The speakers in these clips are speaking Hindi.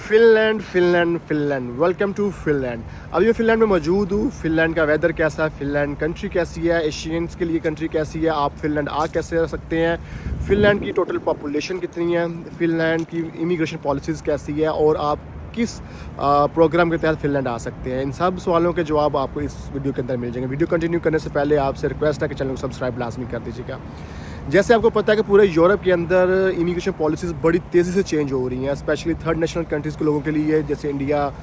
Finland Finland Finland welcome to Finland. अभी मैं फिनलैंड में मौजूद हूँ। फिनलैंड का वेदर कैसा है, फिनलैंड कंट्री कैसी है, एशियंस के लिए कंट्री कैसी है, आप फिनलैंड आ कैसे रह सकते हैं, फिनलैंड की टोटल पॉपुलेशन कितनी है, फिनलैंड की इमिग्रेशन पॉलिसीज़ कैसी है और आप किस प्रोग्राम के तहत फिनलैंड आ सकते हैं। इन सब सवालों के जवाब आपको इस वीडियो के अंदर मिल जाएंगे। वीडियो कंटिन्यू करने से पहले आपसे रिक्वेस्ट है कि चैनल को सब्सक्राइब लाजमी कर दीजिएगा। जैसे आपको पता है कि पूरे यूरोप के अंदर इमिग्रेशन पॉलिसीज़ बड़ी तेज़ी से चेंज हो रही हैं, स्पेशली थर्ड नेशनल कंट्रीज़ के लोगों के लिए, जैसे इंडिया,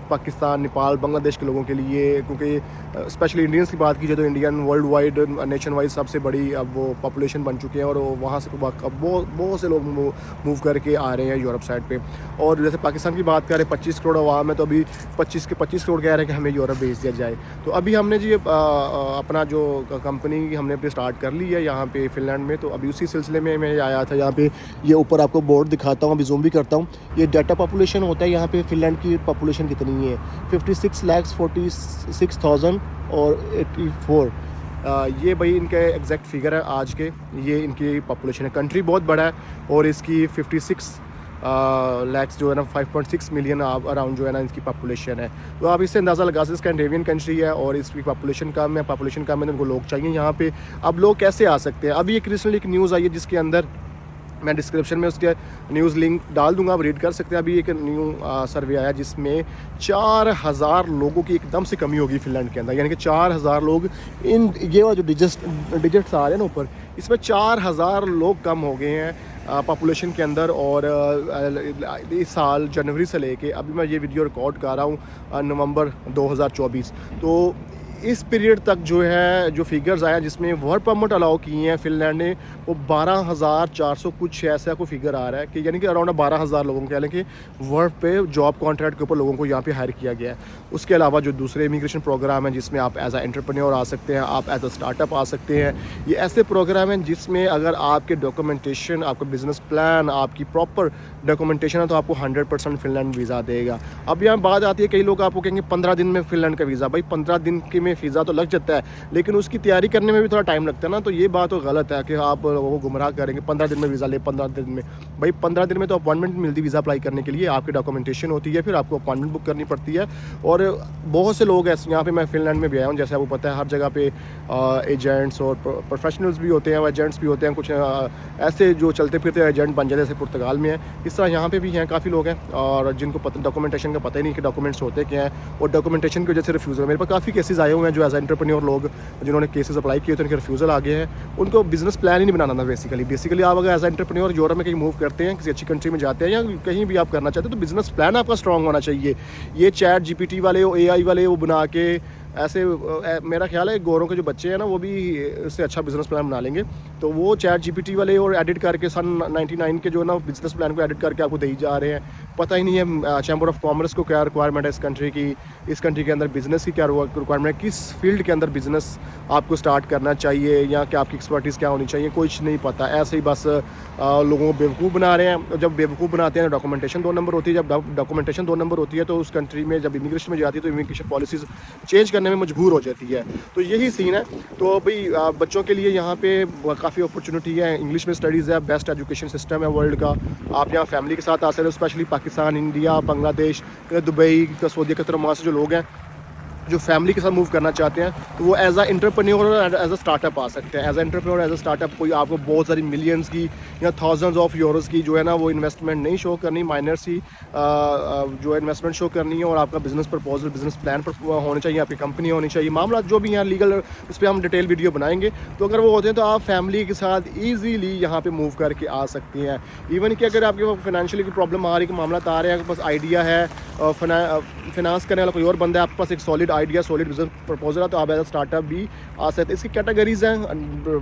पाकिस्तान, नेपाल, बांग्लादेश के लोगों के लिए। क्योंकि स्पेशली इंडियंस की बात की जाए तो Indian world wide nation wide सबसे बड़ी अब वो पॉपुलेशन बन चुके हैं और वहाँ से अब बहुत से लोग मूव करके आ रहे हैं यूरोप साइड पे। और जैसे पाकिस्तान की बात करें, 25 करोड़ आवाम है, तो अभी 25 करोड़ कह रहे हैं कि हमें यूरोप भेज दिया जाए। तो अभी हमने जी अपना जो कंपनी हमने अपनी स्टार्ट कर ली है यहाँ पे फिनलैंड में। तो अभी उसी सिलसिले में मैं आया था यहाँ पे। ये ऊपर आपको बोर्ड दिखाता हूँ, अभी जूम भी करता हूँ। ये डाटा पॉपुलेशन होता है यहाँ पे। फिनलैंड की पॉपुलेशन कितनी है, 56,46,000 और 84। ये भाई इनके एग्जैक्ट फिगर है आज के। ये इनकी पॉपुलेशन है। कंट्री बहुत बड़ा है और इसकी 56 लैक्स जो है ना 5.6 मिलियन अराउंड जो है ना इसकी पॉपुलेशन है। तो आप इससे अंदाज़ा लगा सकते, स्कैंडिनेवियन कंट्री है और इसकी पॉपुलेशन कम है। पॉपुलेशन कम है तो उनको लोग चाहिए यहाँ पे। अब लोग कैसे आ सकते हैं? अभी एक रिसेंटली एक न्यूज़ आई है जिसके अंदर मैं डिस्क्रिप्शन में उसके न्यूज़ लिंक डाल दूंगा, आप रीड कर सकते हैं। अभी एक न्यू सर्वे आया जिसमें 4000 लोगों की एकदम से कमी होगी फिनलैंड के अंदर। यानी कि 4000 लोग, इन ये जो डिजिट्स आ रहे हैं ना ऊपर, इसमें 4000 लोग कम हो गए हैं पॉपुलेशन के अंदर। और इस साल जनवरी से लेके अभी मैं ये वीडियो रिकॉर्ड कर रहा हूँ नवंबर 2024, तो इस पीरियड तक जो है जो फिगर्स आए हैं जिसमें वर्क परमिट अलाउ किए हैं फिनलैंड ने, वो 12,400 कुछ ऐसा को फिगर आ रहा है कि यानी कि अराउंड 12,000 लोगों के, यानी वर्क पे जॉब कॉन्ट्रैक्ट के ऊपर लोगों को यहाँ पे हायर किया गया है। उसके अलावा जो दूसरे इमिग्रेशन प्रोग्राम हैं जिसमें आप एज आ एंटरप्रेन्योर आ सकते हैं, आप एज अ स्टार्टअप आ सकते हैं। ये ऐसे प्रोग्राम हैं जिसमें अगर आपके डॉक्यूमेंटेशन, आपका बिजनेस प्लान, आपकी प्रॉपर डॉक्यूमेंटेशन है तो आपको 100% फिनलैंड वीज़ा देगा। अब यहाँ बात आती है, कई लोग आपको कहेंगे 15 दिन में फिनलैंड का वीज़ा। भाई 15 दिन के में वीज़ा तो लग जाता है, लेकिन उसकी तैयारी करने में भी थोड़ा टाइम लगता है ना। तो ये बात तो गलत है कि आप लोगों को गुमराह करेंगे 15 दिन में वीज़ा ले। 15 दिन में भाई 15 दिन में तो अपॉइंटमेंट मिलती है वीज़ा अप्लाई करने के लिए, आपकी डॉक्यूमेंटेशन होती है, फिर आपको अपॉइंटमेंट बुक करनी पड़ती है। और बहुत से लोग ऐसे यहाँ पे, मैं फिनलैंड में भी आया हूँ, जैसे आपको पता है हर जगह पे एजेंट्स और प्रोफेशनल्स भी होते हैं, एजेंट्स भी होते हैं, कुछ ऐसे जो चलते फिरते एजेंट बन जाते हैं, जैसे पुर्तगाल में है। इस तरह यहाँ पे भी हैं काफ़ी लोग हैं और जिनको डॉक्यूमेंटेशन का पता ही नहीं कि डॉक्यूमेंट्स होते क्या हैं, और डॉक्यूमेंटेशन की वजह से रिफ्यूज़ल। मेरे पास काफ़ी केसेस आए हुए हैं जो एज एंटरप्रेन्योर लोग जिन्होंने केसेस अप्लाई किए थे, उनके रिफ्यूज़ल आ गए हैं। उनको बिजनेस प्लान ही नहीं बनाना था बेसिकली आप अगर एज एंटरप्रेन्योर यूरोप में कहीं मूव करते हैं, किसी अच्छी कंट्री में जाते हैं या कहीं भी आप करना चाहते हैं, तो बिजनेस प्लान आपका स्ट्रॉन्ग होना चाहिए। ये चैट जीपीटी वाले, AI वाले वो बना के ऐसे, मेरा ख्याल है गौरों के जो बच्चे हैं ना वो भी इससे अच्छा बिजनेस प्लान बना लेंगे। तो वो चैट जीपीटी वाले और एडिट करके सन 99 के जो ना बिजनेस प्लान को एडिट करके आपको दे ही जा रहे हैं। पता ही नहीं है चैम्बर ऑफ कॉमर्स को क्या रिक्वायरमेंट है इस कंट्री की, इस कंट्री के अंदर बिज़नेस की क्या रिक्वायरमेंट है, किस फील्ड के अंदर बिज़नेस आपको स्टार्ट करना चाहिए या क्या आपकी एक्सपर्टीज़ क्या होनी चाहिए, कुछ नहीं पता। ऐसे ही बस लोगों को बेवकूफ़ बना रहे हैं। जब बेवकूफ़ बनाते हैं डॉक्यूमेंटेशन 2 नंबर होती है। जब डॉक्यूमेंटेशन 2 नंबर होती है तो उस कंट्री में जब इमिग्रेशन में जाती है तो इमिग्रेशन पॉलिसीज़ चेंज करने में मजबूर हो जाती है। तो यही सीन है। तो भाई बच्चों के लिए यहाँ पे काफ़ी अपॉर्चुनिटी है, इंग्लिश में स्टडीज़ है, बेस्ट एजुकेशन सिस्टम है वर्ल्ड का। आप यहाँ फैमिली के साथ आ सकते हो, specially Pakistan, India, Bangladesh, Dubai, Saudi Qatar, वहाँ से जो लोग हैं जो फैमिली के साथ मूव करना चाहते हैं, तो वो एज अ एंटरप्रेन्योर और एज अ स्टार्टअप आ सकते हैं। As a entrepreneur, as a startup कोई आपको बहुत सारी मिलियंस की या थाउजेंड्स ऑफ यूरोज़ की जो है ना वो इन्वेस्टमेंट नहीं शो करनी, माइनर सी जो है इन्वेस्टमेंट शो करनी है। और आपका बिजनेस प्रपोजल, बिजनेस प्लान पर होने चाहिए, आपकी कंपनी होनी चाहिए, मामला जो भी यहाँ लीगल, इस पर हम डिटेल वीडियो बनाएंगे। तो अगर वो होते हैं तो आप फैमिली के साथ ईजीली यहाँ पे मूव करके आ सकती हैं। इवन कि अगर आपके फाइनेंशियली की प्रॉब्लम आ रही है, मामला आ रहे हैं, आपके पास आइडिया है, फाइनेंस करने वाला कोई और बंदा है, आपके पास एक solid idea, solid business proposal है, तो आप एज अ स्टार्टअप भी आ सकते हैं। इसकी कैटेगरीज हैं,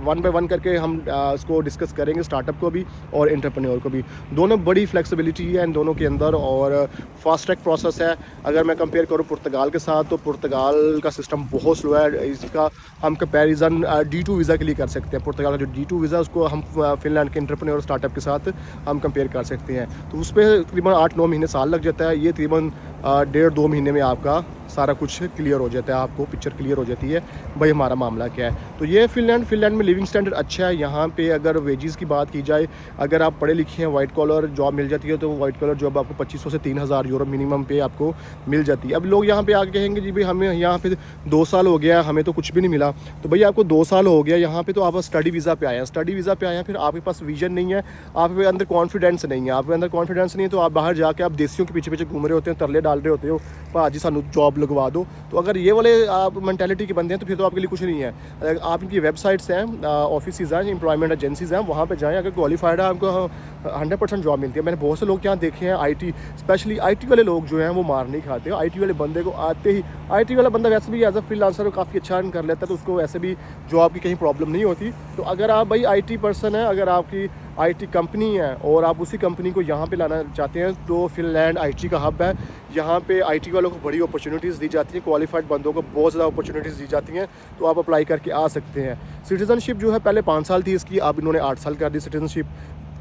1 बाय 1 करके हम इसको डिस्कस करेंगे, स्टार्टअप को भी और एंटरप्रेन्योर को भी। दोनों बड़ी फ्लेक्सिबिलिटी है इन दोनों के अंदर और फास्ट ट्रैक प्रोसेस है। अगर मैं कंपेयर करूँ पुर्तगाल के साथ, तो पुर्तगाल का सिस्टम बहुत स्लो है। इसका हम कंपेरिजन D2 वीज़ा के लिए कर सकते हैं। पुर्तगाल का जो D2 वीज़ा उसको हम फिनलैंड के एंटरप्रेन्योर स्टार्टअप के साथ हम कंपेयर कर सकते हैं। तो उस पर तकरीबन 8-9 महीने साल लग जाता है। ये तकरीबन 1.5-2 महीने में आपका सारा कुछ क्लियर हो जाता है, आपको पिक्चर क्लियर हो जाती है भाई हमारा मामला क्या है। तो ये फ़िनलैंड में लिविंग स्टैंडर्ड अच्छा है। यहाँ पे अगर वेजेस की बात की जाए, अगर आप पढ़े लिखे हैं, वाइट कॉलर जॉब मिल जाती है, तो वाइट कॉलर जॉब आपको 2500 से 3000 यूरो मिनिमम पे आपको मिल जाती है। अब लोग यहाँ पे आके कहेंगे जी भाई हमें यहाँ पे 2 साल हो गया, हमें तो कुछ भी नहीं मिला। तो भाई आपको 2 साल हो गया यहाँ पे, तो आप स्टडी वीज़ा पे आए हैं, स्टडी वीज़ा पे आए हैं, फिर आपके पास विजन नहीं है, आपके अंदर कॉन्फिडेंस नहीं है, आपके अंदर कॉन्फिडेंस नहीं है, तो आप बाहर जाके आप देसियों के पीछे पीछे घूम रहे होते हैं, तरले डाल रहे होते हो, भाजी सानू जॉब लगवा दो। तो अगर ये वाले आप मेंटालिटी के बंदे हैं तो फिर तो आपके लिए कुछ नहीं है। आप इनकी वेबसाइट्स हैं, ऑफिस हैं, एम्प्लॉयमेंट एजेंसीज़ हैं, वहाँ पे जाएँ, अगर क्वालिफाइड है आपको 100% जॉब मिलती है। मैंने बहुत से लोग यहाँ देखे हैं, IT स्पेशली IT वाले लोग जो हैं वो मार नहीं खाते। IT वाले बंदे को आते ही, IT वाला बंदा वैसे भी एज अ फ्रीलांसर काफ़ी अच्छा अर्न कर लेता है, तो उसको वैसे भी जॉब की कहीं प्रॉब्लम नहीं होती। तो अगर आप भाई IT पर्सन है, अगर आपकी IT कंपनी है और आप उसी कंपनी को यहाँ पे लाना चाहते हैं, तो फ़िनलैंड IT का हब है। यहाँ पे IT वालों को बड़ी अपॉर्चुनिटीज़ दी जाती हैं, क्वालिफाइड बंदों को बहुत ज़्यादा अपॉर्चुनिटीज़ दी जाती हैं, तो आप अप्लाई करके आ सकते हैं। सिटीज़नशिप जो है पहले 5 साल थी इसकी, अब इन्होंने 8 साल कर दी सिटीज़नशिप।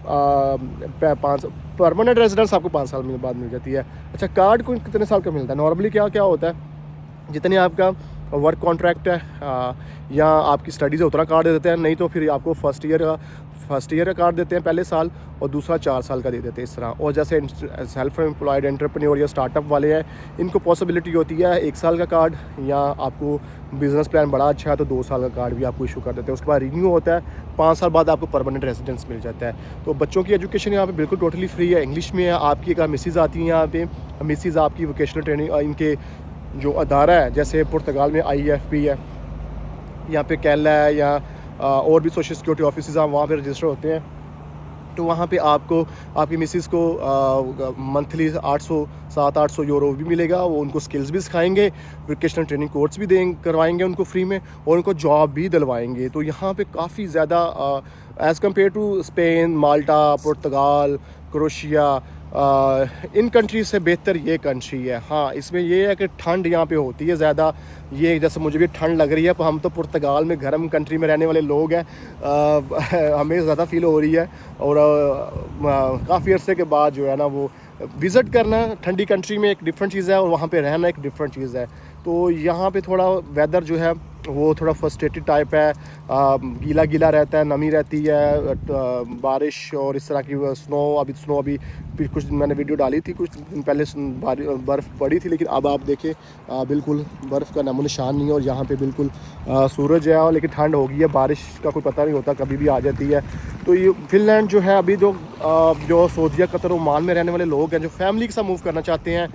5 परमानेंट रेजिडेंस आपको 5 साल में बाद मिल जाती है। अच्छा, कार्ड को कितने साल का मिलता है? नॉर्मली क्या क्या होता है, जितने आपका वर्क कॉन्ट्रैक्ट है या आपकी स्टडीज़ है उतना कार्ड दे देते हैं, नहीं तो फिर आपको फर्स्ट ईयर का कार्ड देते हैं पहले साल, और दूसरा 4 साल का दे देते हैं इस तरह। और जैसे सेल्फ एम्प्लॉयड एंटरप्रेन्योर या स्टार्टअप वाले हैं, इनको पॉसिबिलिटी होती है 1 साल का कार्ड, या आपको बिज़नेस प्लान बड़ा अच्छा है तो 2 साल का कार्ड भी आपको इशू कर देते हैं। उसके बाद रिन्यू होता है, 5 साल बाद आपको परमानेंट रेजिडेंस मिल जाता है। तो बच्चों की एजुकेशन यहाँ पे बिल्कुल टोटली फ्री है, इंग्लिश में है। आपकी एक मिसेज़ आती हैं यहाँ पे, मिसेज़ आपकी वोकेशनल ट्रेनिंग, इनके जो अदारा है, जैसे पुर्तगाल में IFP है, यहाँ पे कैला है, या और भी सोशल सिक्योरिटी ऑफिस हैं, वहाँ पे रजिस्टर होते हैं। तो वहाँ पे आपको आपकी मिसेस को मंथली 700-800 यूरो भी मिलेगा। वो उनको स्किल्स भी सिखाएंगे, वोकेशनल ट्रेनिंग कोर्स भी करवाएंगे उनको फ्री में, और उनको जॉब भी दिलवाएंगे। तो यहाँ पे काफ़ी ज़्यादा as compare to Spain, Malta, पुर्तगाल, क्रोशिया, इन कंट्रीज से बेहतर ये कंट्री है। हाँ, इसमें ये है कि ठंड यहाँ पे होती है ज़्यादा। ये जैसे मुझे भी ठंड लग रही है, पर हम तो पुर्तगाल में गर्म कंट्री में रहने वाले लोग हैं, हमें ज़्यादा फील हो रही है। और काफ़ी अरसे के बाद जो है ना, वो विज़िट करना ठंडी कंट्री में एक डिफरेंट चीज़ है, और वहाँ पे रहना एक डिफरेंट चीज़ है। तो यहाँ पे थोड़ा वेदर जो है वो थोड़ा फ्रस्ट्रेटेड टाइप है, गीला गीला रहता है, नमी रहती है, बारिश और इस तरह की स्नो अभी कुछ मैंने वीडियो डाली थी कुछ दिन पहले, बर्फ़ पड़ी थी, लेकिन अब आप देखें बिल्कुल बर्फ़ का नामो निशान नहीं है। और यहाँ पे बिल्कुल सूरज है, लेकिन ठंड हो गई है, बारिश का कोई पता नहीं होता, कभी भी आ जाती है। तो ये फ़िनलैंड जो है, अभी जो सऊदीया, कतर, ओमान में रहने वाले लोग हैं, जो फैमिली के साथ मूव करना चाहते हैं,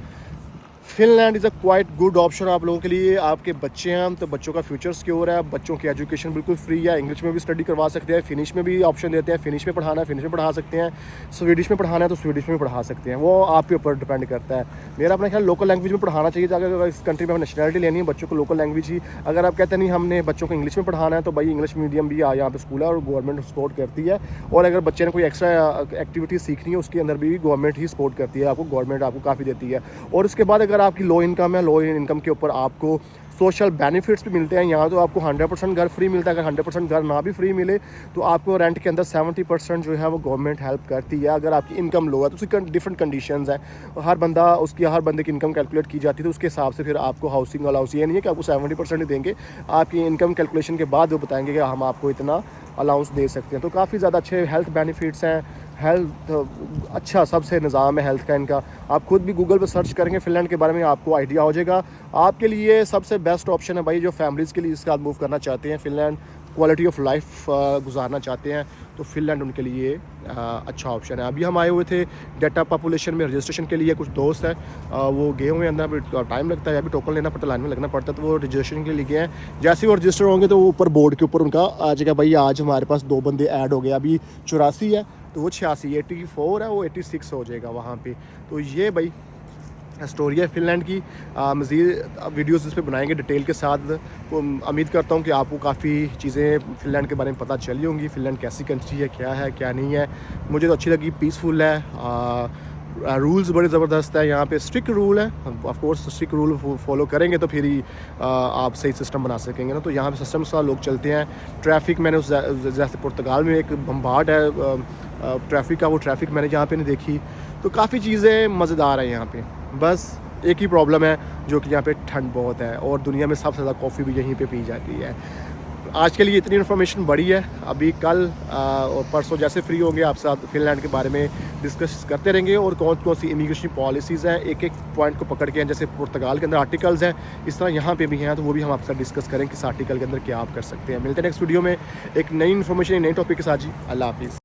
Finland is a quite good option आप लोगों के लिए। आपके बच्चे हैं तो बच्चों का फ्यूचर सिक्योर है, बच्चों की एजुकेशन बिल्कुल फ्री है, इंग्लिश में भी स्टडी करवा सकते हैं, फिनिश में भी ऑप्शन देते हैं, फिनिश में पढ़ाना है फिनिश में पढ़ा सकते हैं, स्वीडिश में पढ़ाना है तो स्वीडिश में पढ़ा सकते हैं, वो आपके ऊपर डिपेंड करता है। मेरा अपना ख्याल लोकल लैंग्वेज में पढ़ाना चाहिए, अगर इस कंट्री में नेशनलिटी लेनी है बच्चों को लोकल लैंग्वेज ही। अगर आप कहते हैं नहीं हमने बच्चों को इंग्लिश में पढ़ाना है, तो भाई इंग्लिश मीडियम भी यहाँ पे स्कूल है और गवर्नमेंट सपोर्ट करती है। और अगर बच्चे ने कोई एक्स्ट्रा एक्टिविटी सीखनी है, उसके अंदर भी गवर्नमेंट ही सपोर्ट करती है, आपको गवर्नमेंट आपको काफ़ी देती है। और उसके बाद अगर आपकी लो इनकम है, लो इनकम के ऊपर आपको सोशल बेनिफिट्स भी मिलते हैं। यहाँ तो आपको 100% घर फ्री मिलता है, अगर 100% घर ना भी फ्री मिले तो आपको रेंट के अंदर 70% जो है वो गवर्नमेंट हेल्प करती है। अगर आपकी इनकम लो है तो उसकी डिफरेंट कंडीशंस हैं, हर बंदे की इनकम कैलकुलेट की जाती है, तो उसके हिसाब से फिर आपको हाउसिंग अलाउंस, ये नहीं है कि आपको 70% ही देंगे, आपकी इनकम कैलकुलेशन के बाद वो बताएंगे कि हम आपको इतना अलाउंस दे सकते हैं। तो काफ़ी ज़्यादा अच्छे हेल्थ बेनिफिट्स हैं, हेल्थ अच्छा सबसे निज़ाम है हेल्थ का इनका। आप खुद भी गूगल पर सर्च करेंगे फ़िनलैंड के बारे में, आपको आइडिया हो जाएगा। आपके लिए सबसे बेस्ट ऑप्शन है भाई, जो फैमिलीज़ के लिए इसके साथ मूव करना चाहते हैं, फ़िनलैंड क्वालिटी ऑफ लाइफ गुजारना चाहते हैं, तो फ़िनलैंड उनके लिए अच्छा ऑप्शन है। अभी हम आए हुए थे डेटा पॉपुलेशन में रजिस्ट्रेशन के लिए, कुछ दोस्त हैं वो गए हुए हैं अंदर, अभी टाइम लगता है, अभी टोकन लेना पड़ता है, लाइन में लगना पड़ता है, तो वो रजिस्ट्रेशन के लिए गए हैं। जैसे ही वो रजिस्टर होंगे तो वो ऊपर बोर्ड के ऊपर उनका आ जाएगा भाई आज हमारे पास 2 बंदे ऐड हो गए, अभी 84 है तो वो 84 है, वो 86 हो जाएगा वहाँ पे। तो ये भाई स्टोरी है फ़िनलैंड की। मज़ीद वीडियोस इस पर बनाएंगे डिटेल के साथ। तो उम्मीद करता हूँ कि आपको काफ़ी चीज़ें फ़िनलैंड के बारे में पता चली होंगी, फ़िनलैंड कैसी कंट्री है, क्या नहीं है। मुझे तो अच्छी लगी, पीसफुल है, रूल्स बड़े ज़बरदस्त है, यहाँ पे स्ट्रिक्ट रूल है। Of course strict rule follow करेंगे तो फिर ही आप सही सिस्टम बना सकेंगे ना। तो यहाँ पे सिस्टम के साथ लोग चलते हैं। ट्रैफिक मैंने जैसे पुर्तगाल में एक बम्बार्ड है ट्रैफिक का, वो ट्रैफिक मैंने यहाँ पे नहीं देखी। तो काफ़ी चीज़ें मज़ेदार है यहाँ पे। बस एक ही प्रॉब्लम है जो कि यहाँ पे ठंड बहुत है और दुनिया में सबसे ज़्यादा कॉफ़ी भी यहीं पे पी जाती है। आज के लिए इतनी इन्फॉर्मेशन बड़ी है। अभी कल और परसों जैसे फ्री होंगे आप साथ फ़िनलैंड के बारे में डिस्कस करते रहेंगे और कौन कौन सी इमिग्रेशन पॉलिसीज़ हैं, एक एक पॉइंट को पकड़ के हैं। जैसे पुर्तगाल के अंदर आर्टिकल्स हैं, इस तरह यहाँ पे भी हैं, तो वो भी हम आपके साथ डिस्कस करें कि इस आर्टिकल के अंदर क्या आप कर सकते हैं। मिलते हैं नेक्स्ट वीडियो में एक नई इन्फॉर्मेशन, एक नई टॉपिक के साथ जी। अल्लाह हाफिज़।